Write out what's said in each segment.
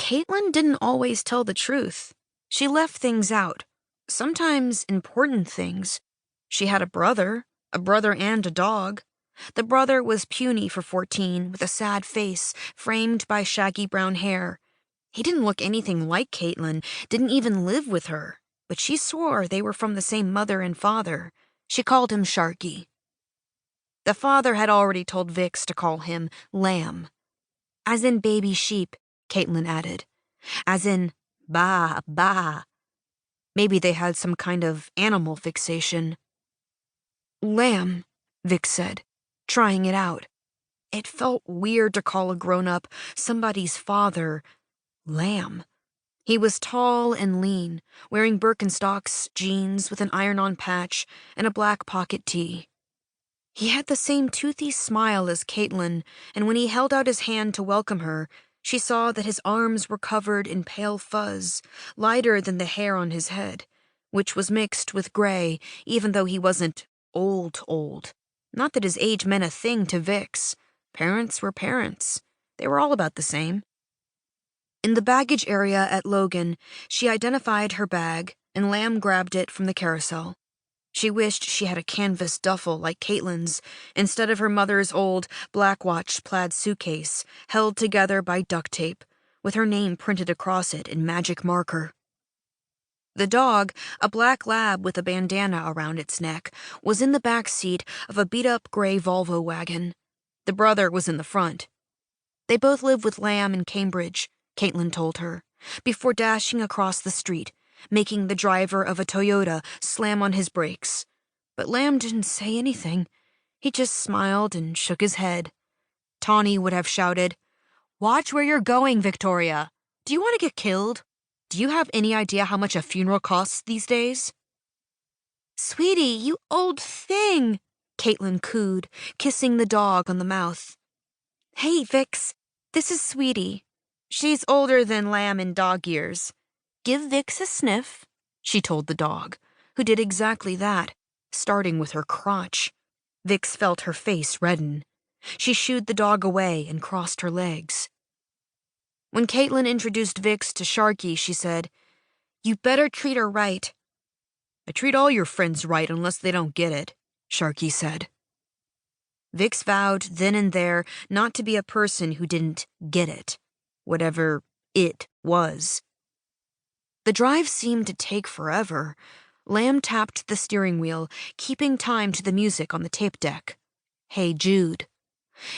Caitlin didn't always tell the truth. She left things out, sometimes important things. She had a brother and a dog. The brother was puny for 14, with a sad face framed by shaggy brown hair. He didn't look anything like Caitlin, didn't even live with her, but she swore they were from the same mother and father. She called him Sharky. The father had already told Vix to call him Lamb. As in baby sheep, Caitlin added. As in, ba, ba. Maybe they had some kind of animal fixation. Lamb, Vix said, trying it out. It felt weird to call a grown-up, somebody's father, Lamb. He was tall and lean, wearing Birkenstocks, jeans with an iron-on patch, and a black pocket tee. He had the same toothy smile as Caitlin, and when he held out his hand to welcome her, she saw that his arms were covered in pale fuzz, lighter than the hair on his head, which was mixed with gray, even though he wasn't old. Not that his age meant a thing to Vix. Parents were parents. They were all about the same. In the baggage area at Logan, she identified her bag, and Lamb grabbed it from the carousel. She wished she had a canvas duffel like Caitlin's, instead of her mother's old black-watched plaid suitcase, held together by duct tape, with her name printed across it in magic marker. The dog, a black lab with a bandana around its neck, was in the back seat of a beat-up gray Volvo wagon. The brother was in the front. They both live with Lamb in Cambridge, Caitlin told her, before dashing across the street, making the driver of a Toyota slam on his brakes. But Lamb didn't say anything. He just smiled and shook his head. Tawny would have shouted, "Watch where you're going, Victoria. Do you want to get killed? Do you have any idea how much a funeral costs these days?" "Sweetie, you old thing," Caitlin cooed, kissing the dog on the mouth. "Hey, Vix, this is Sweetie. She's older than Lamb in dog years. Give Vix a sniff," she told the dog, who did exactly that, starting with her crotch. Vix felt her face redden. She shooed the dog away and crossed her legs. When Caitlin introduced Vix to Sharky, she said, "You better treat her right." "I treat all your friends right unless they don't get it," Sharky said. Vix vowed then and there not to be a person who didn't get it, whatever it was. The drive seemed to take forever. Lamb tapped the steering wheel, keeping time to the music on the tape deck. Hey Jude.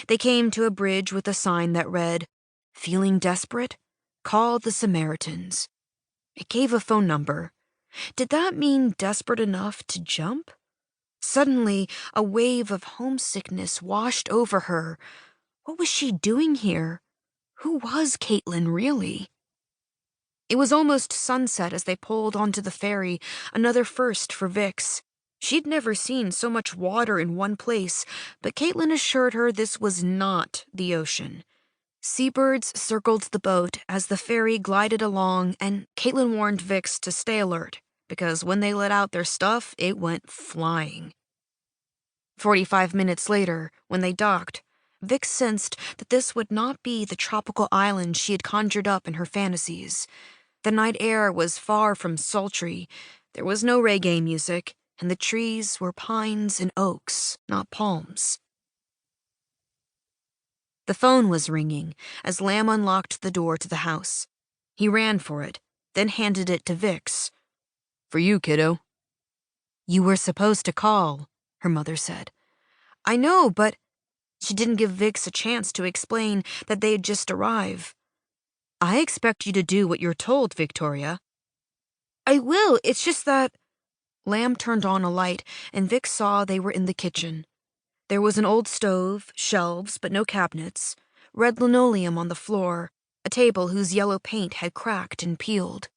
They came to a bridge with a sign that read, "Feeling desperate? Call the Samaritans." It gave a phone number. Did that mean desperate enough to jump? Suddenly, a wave of homesickness washed over her. What was she doing here? Who was Caitlin, really? It was almost sunset as they pulled onto the ferry, another first for Vix. She'd never seen so much water in one place, but Caitlin assured her this was not the ocean. Seabirds circled the boat as the ferry glided along, and Caitlin warned Vix to stay alert, because when they let out their stuff, it went flying. 45 minutes later, when they docked, Vix sensed that this would not be the tropical island she had conjured up in her fantasies. The night air was far from sultry, there was no reggae music, and the trees were pines and oaks, not palms. The phone was ringing as Lamb unlocked the door to the house. He ran for it, then handed it to Vix. "For you, kiddo." "You were supposed to call," her mother said. "I know, but..." She didn't give Vix a chance to explain that they had just arrived. "I expect you to do what you're told, Victoria." "I will, it's just that..." Lamb turned on a light, and Vix saw they were in the kitchen. There was an old stove, shelves, but no cabinets, red linoleum on the floor, a table whose yellow paint had cracked and peeled.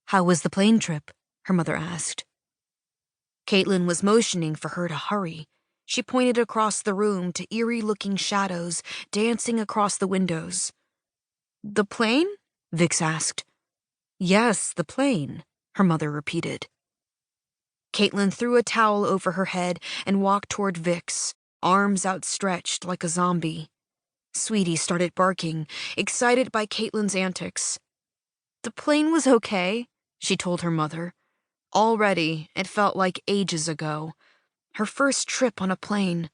"How was the plane trip?" her mother asked. Caitlin was motioning for her to hurry. She pointed across the room to eerie-looking shadows dancing across the windows. "The plane?" Vix asked. "Yes, the plane," her mother repeated. Caitlin threw a towel over her head and walked toward Vix, arms outstretched like a zombie. Sweetie started barking, excited by Caitlin's antics. The plane was okay, she told her mother. Already, it felt like ages ago. Her first trip on a plane.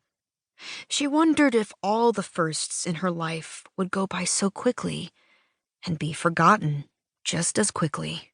She wondered if all the firsts in her life would go by so quickly and be forgotten just as quickly.